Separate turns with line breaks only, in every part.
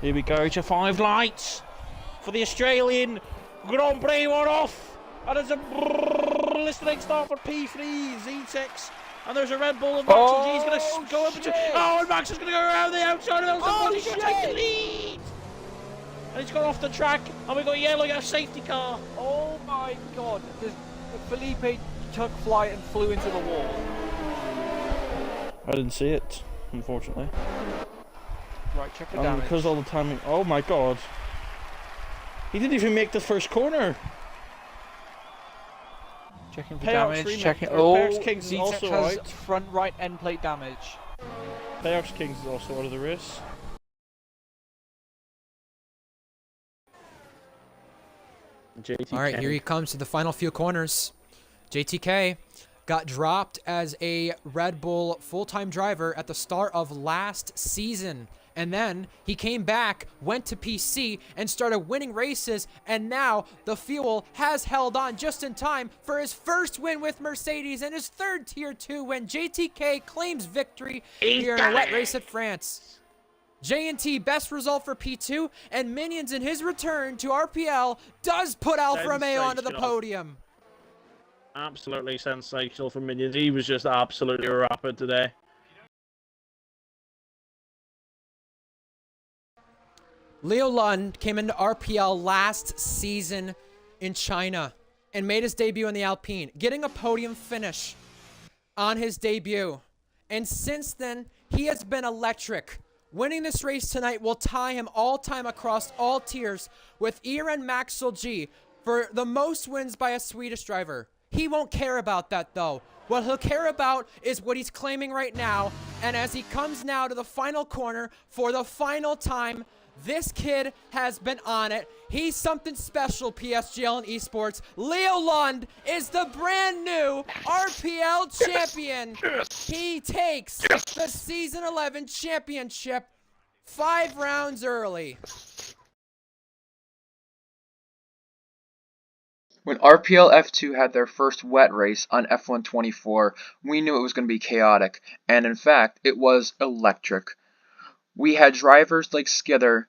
Here we go to 5 lights for the Australian Grand Prix one-off. And there's a blistering start for P3 Zetec. And there's a Red Bull of Max, and he's going to go up to... Oh, and Max is going to go around the outside of those. He's going to take the lead. And he's gone off the track, and we've got yellow, a safety car.
Oh my God. Felipe took flight and flew into the wall.
I didn't see it, unfortunately.
Right, check the damage.
Because all the timing... Oh my God. He didn't even make the first corner.
Checking for damage, checking... Oh, Zetec has front right end plate damage.
Payouts Kings is also out of the race. JTK.
All right, here he comes to the final few corners. JTK got dropped as a Red Bull full-time driver at the start of last season. And then he came back, went to PC, and started winning races. And now the Fuel has held on just in time for his first win with Mercedes and his third Tier 2 win. JTK claims victory here in a wet race at France. J&T, best result for P2, and Minions in his return to RPL does put Alfa Romeo onto the podium.
Absolutely sensational from Minions. He was just absolutely rapid today.
Leo Lund came into RPL last season in China and made his debut in the Alpine, getting a podium finish on his debut. And since then, he has been electric. Winning this race tonight will tie him all-time across all tiers with Iran Maxwell G for the most wins by a Swedish driver. He won't care about that, though. What he'll care about is what he's claiming right now. And as he comes now to the final corner for the final time, this kid has been on it. He's something special, PSGL and esports. Leo Lund is the brand new RPL champion. He takes the Season 11 championship 5 rounds early.
When RPL F2 had their first wet race on F1 24, we knew it was going to be chaotic, and in fact, it was electric. We had drivers like Skither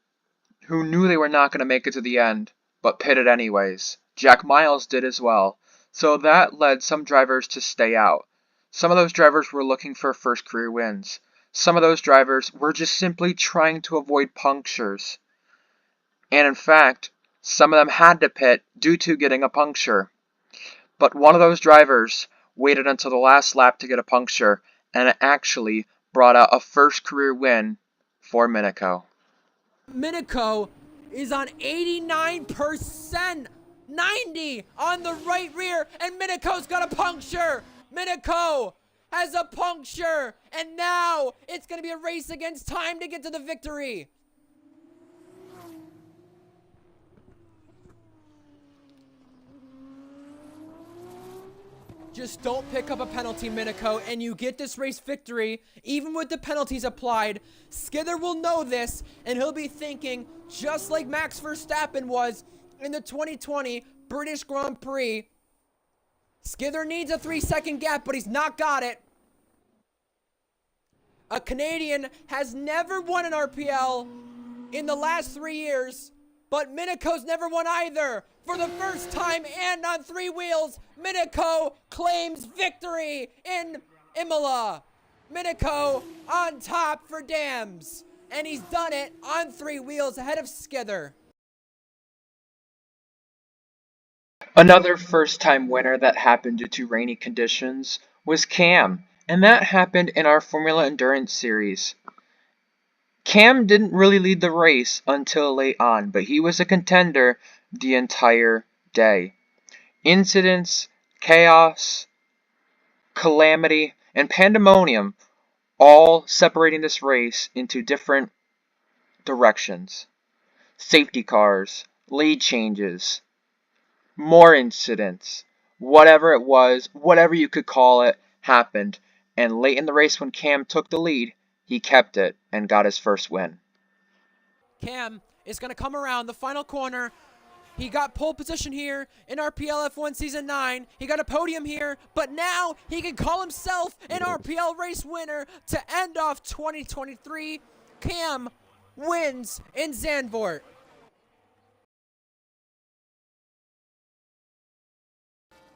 who knew they were not going to make it to the end, but pitted anyways. Jack Miles did as well, so that led some drivers to stay out. Some of those drivers were looking for first career wins. Some of those drivers were just simply trying to avoid punctures. And in fact, some of them had to pit due to getting a puncture. But one of those drivers waited until the last lap to get a puncture, and it actually brought out a first career win for Minico.
Minico is on 89%, 90 on the right rear, and Minico's got a puncture. Minico has a puncture, and now it's going to be a race against time to get to the victory. Just don't pick up a penalty, Minico, and you get this race victory, even with the penalties applied. Skither will know this, and he'll be thinking, just like Max Verstappen was in the 2020 British Grand Prix, Skither needs a 3-second gap, but he's not got it. A Canadian has never won an RPL in the last 3 years, but Minico's never won either. For the first time and on 3 wheels, Minico claims victory in Imola. Minico on top for Dams. And he's done it on 3 wheels ahead of Skither.
Another first-time winner that happened due to rainy conditions was Cam, and that happened in our Formula Endurance series. Cam didn't really lead the race until late on, but he was a contender the entire day. Incidents, chaos, calamity, and pandemonium all separating this race into different directions. Safety cars, lead changes, more incidents, whatever it was, whatever you could call it, happened. And late in the race when Cam took the lead, he kept it and got his first win.
Cam is going to come around the final corner. He got pole position here in RPL F1 Season 9. He got a podium here, but now he can call himself an RPL race winner to end off 2023. Cam wins in Zandvoort.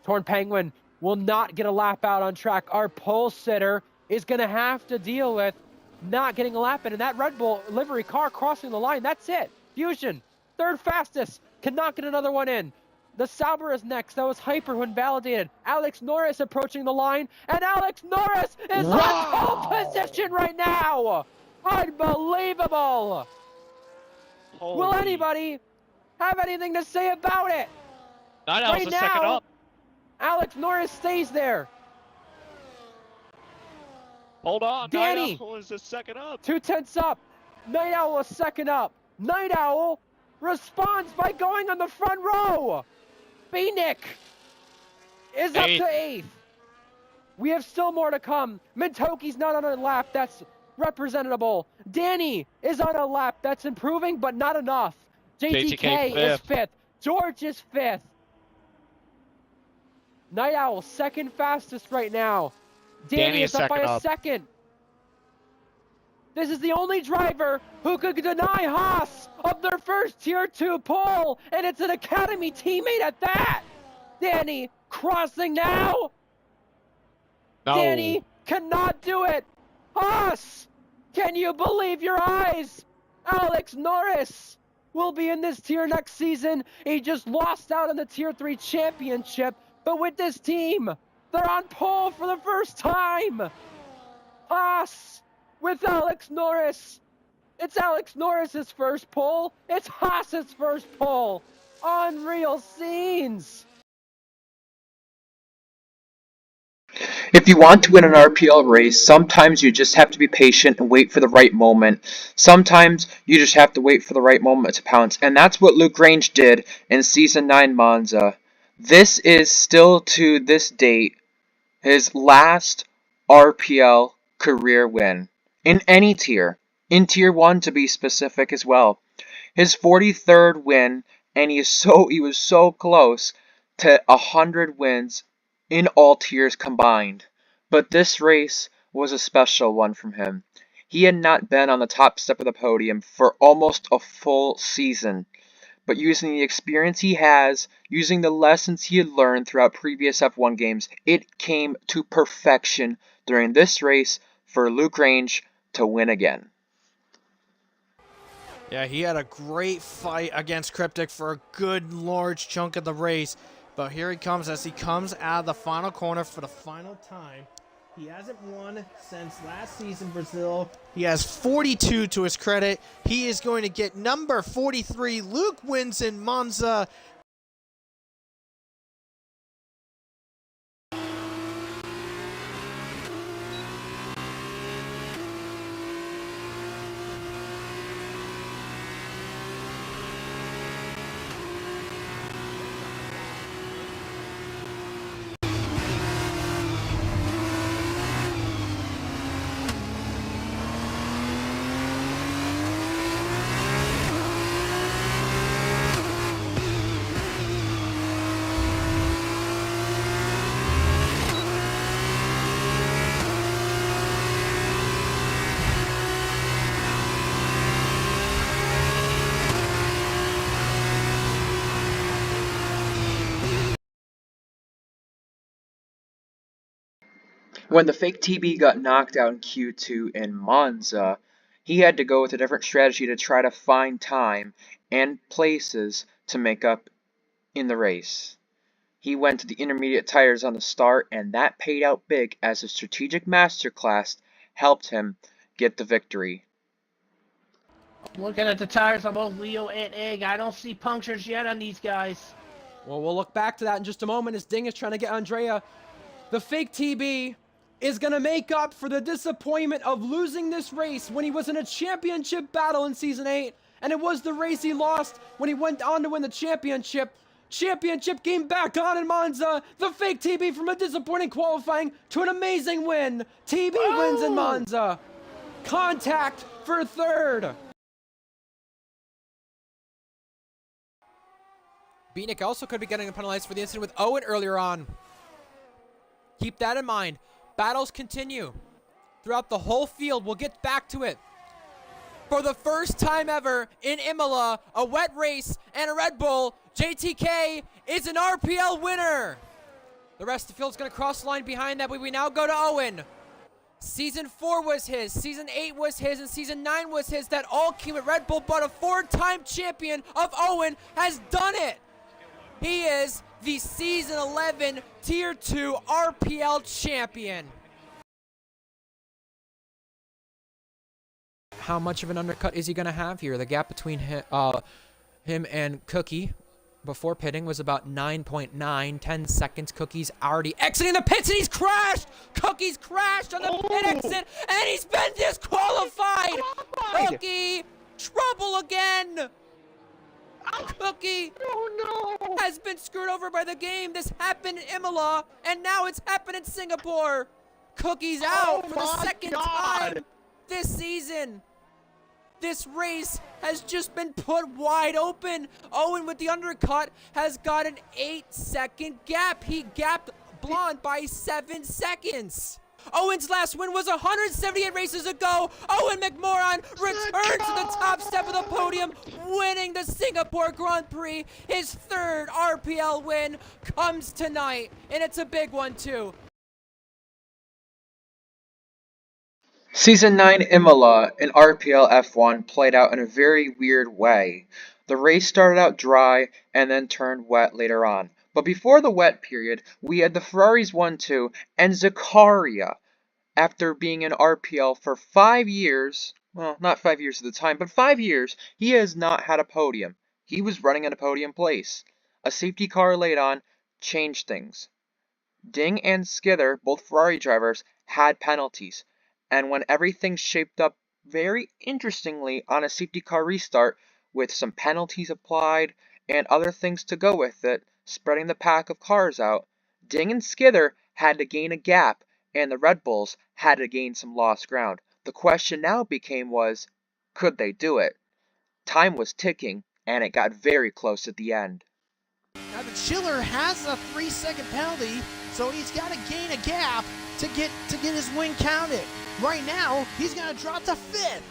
Torn Penguin will not get a lap out on track. Our pole sitter is going to have to deal with not getting a lap in. And that Red Bull livery car crossing the line, that's it. Fusion, third fastest, cannot get another one in. The Sauber is next. That was Hyper when validated. Alex Norris approaching the line, and Alex Norris is on pole position right now. Unbelievable. Will anybody have anything to say about it?
Right now, second up.
Alex Norris stays there.
Hold on.
Danny
Night Owl is the second up.
2/10 up. Night Owl is second up. Night Owl responds by going on the front row. Phoenix is up to 8th. We have still more to come. Mintoki's not on a lap. That's representable. Danny is on a lap. That's improving, but not enough. JTK is 5th. George is 5th. Night Owl, second fastest right now. Danny is up by a second. This is the only driver who could deny Haas of their first Tier 2 pole, and it's an Academy teammate at that. Danny crossing now.
No.
Danny cannot do it. Haas, can you believe your eyes? Alex Norris will be in this tier next season. He just lost out on the Tier 3 championship, but with this team, they're on pole for the first time. Haas with Alex Norris. It's Alex Norris's first pole. It's Haas's first pole. Unreal scenes.
If you want to win an RPL race, sometimes you just have to be patient and wait for the right moment. Sometimes you just have to wait for the right moment to pounce, and that's what Luke Grange did in Season 9 Monza. This is still to this date his last RPL career win in any tier, in Tier 1 to be specific as well. His 43rd win, and he was so close to 100 wins in all tiers combined. But this race was a special one from him. He had not been on the top step of the podium for almost a full season. But using the experience he has, using the lessons he had learned throughout previous F1 games, it came to perfection during this race for Luke Grange to win again.
Yeah, he had a great fight against Cryptic for a good large chunk of the race. But here he comes as he comes out of the final corner for the final time. He hasn't won since last season, Brazil. He has 42 to his credit. He is going to get number 43. Luke wins in Monza.
When the fake TB got knocked out in Q2 in Monza, he had to go with a different strategy to try to find time and places to make up in the race. He went to the intermediate tires on the start, and that paid out big as his strategic masterclass helped him get the victory.
Looking at the tires on both Leo and Egg, I don't see punctures yet on these guys.
Well, we'll look back to that in just a moment as Ding is trying to get Andrea. The fake TB is going to make up for the disappointment of losing this race when he was in a championship battle in Season 8, and it was the race he lost when he went on to win the championship. Championship game back on in Monza. The fake TB from a disappointing qualifying to an amazing win. TB wins in Monza. Contact for third. Beatnik also could be getting penalized for the incident with Owen earlier on. Keep that in mind. Battles continue throughout the whole field. We'll get back to it. For the first time ever in Imola, a wet race and a Red Bull, JTK is an RPL winner. The rest of the field's going to cross the line behind that, but we now go to Owen. Season 4 was his, Season 8 was his, and Season 9 was his. That all came with Red Bull, but a 4-time champion of Owen has done it. He is the Season 11 Tier 2 RPL champion. How much of an undercut is he going to have here? The gap between him and Cookie before pitting was about 9.9, 10 seconds. Cookie's already exiting the pits, and he's crashed! Cookie's crashed on the pit exit, and he's been disqualified! Cookie, trouble again! Cookie has been screwed over by the game. This happened in Imola, and now it's happened in Singapore. Cookie's out for the second time this season. This race has just been put wide open. Owen with the undercut has got an 8-second gap. He gapped Blonde by 7 seconds. Owen's last win was 178 races ago. Owen McMoran returns to the top step of the podium, winning the Singapore Grand Prix. His 3rd RPL win comes tonight, and it's a big one too.
Season 9 Imola in RPL F1 played out in a very weird way. The race started out dry and then turned wet later on. But before the wet period, we had the Ferraris 1-2 and Zakaria. After being in RPL for 5 years, well, not 5 years at the time, but 5 years, he has not had a podium. He was running in a podium place. A safety car late on changed things. Ding and Skither, both Ferrari drivers, had penalties. And when everything shaped up very interestingly on a safety car restart, with some penalties applied and other things to go with it, spreading the pack of cars out, Ding and Skither had to gain a gap, and the Red Bulls had to gain some lost ground. The question now was, could they do it? Time was ticking, and it got very close at the end.
Now the Chiller has a 3-second penalty, so he's got to gain a gap to get his win counted. Right now, he's going to drop to 5th.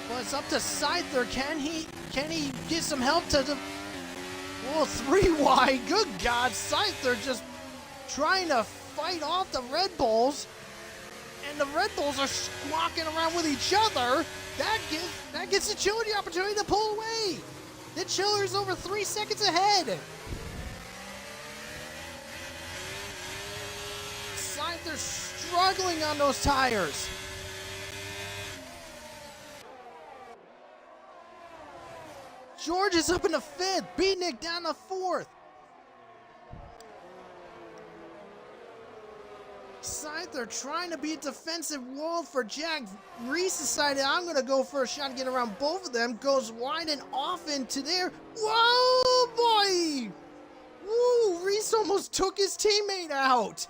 Well, it's up to Scyther. Can he get some help to the... Oh, 3 wide. Good God, Scyther just trying to fight off the Red Bulls. And the Red Bulls are walking around with each other. That gives the Chiller the opportunity to pull away. The Chiller's over 3 seconds ahead. They're struggling on those tires. George is up in the 5th. Beatnik down to 4th. Scyther trying to be a defensive wall for Jack. Reese decided, I'm going to go for a shot and get around both of them. Goes wide and off into there. Whoa, boy. Woo, Reese almost took his teammate out.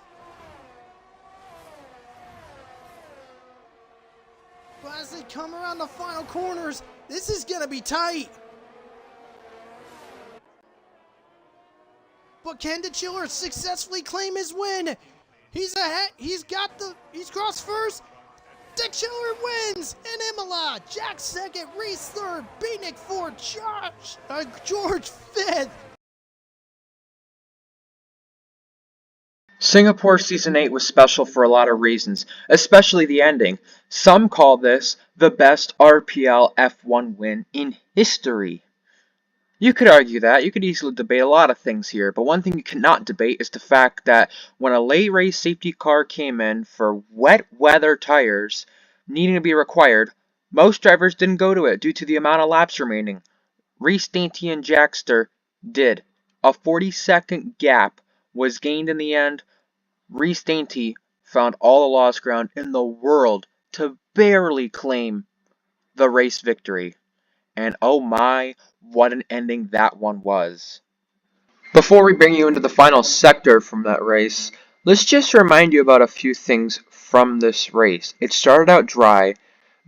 But as they come around the final corners, this is going to be tight. But can the Chiller successfully claim his win? He's ahead. He's crossed first. The Chiller wins in Imola. Jack 2nd, Reese 3rd, Beatnik 4th, George 5th.
Singapore Season 8 was special for a lot of reasons, especially the ending. Some call this the best RPL F1 win in history. You could argue that. You could easily debate a lot of things here, but one thing you cannot debate is the fact that when a late race safety car came in for wet weather tires needing to be required, most drivers didn't go to it due to the amount of laps remaining. Reese Dainty and Jackster did. A 40-second gap was gained in the end. Reese Dainty found all the lost ground in the world to barely claim the race victory. And oh my, what an ending that one was. Before we bring you into the final sector from that race, let's just remind you about a few things from this race. It started out dry,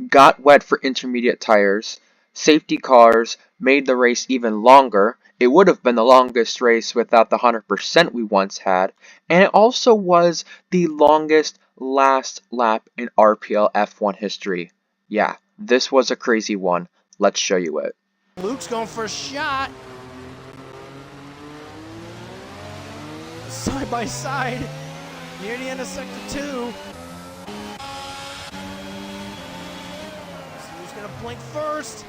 got wet for intermediate tires, safety cars made the race even longer. It would have been the longest race without the 100% we once had, and it also was the longest last lap in RPL F1 history. Yeah, this was a crazy one. Let's show you it.
Luke's going for a shot. Side by side, near the end of sector 2. Who's gonna blink first?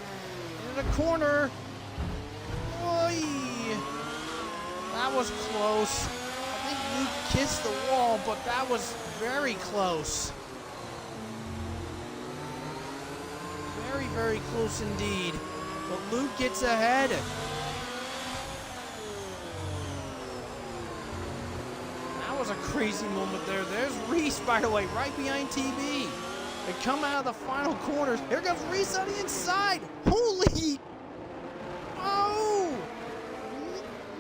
Into the corner. Oy. That was close. I think Luke kissed the wall, but that was very close. Very, very close indeed. But Luke gets ahead. That was a crazy moment there. There's Reese, by the way, right behind TV. They come out of the final corners. Here comes Reese on the inside. Holy! Oh!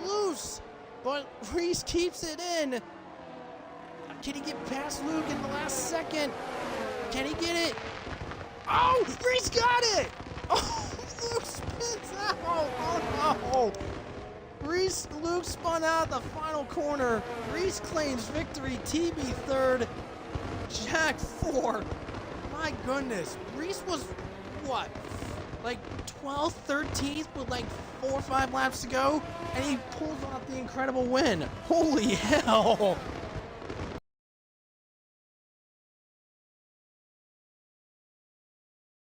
Loose. But Reese keeps it in. Can he get past Luke in the last second? Can he get it? Oh! Reese got it! Oh! Luke spins out! Oh no! Luke spun out the final corner. Reese claims victory. TB third. Jack fourth. My goodness. Reese was, what, like 12th, 13th with like 4 or 5 laps to go? And he pulls off the incredible win. Holy hell.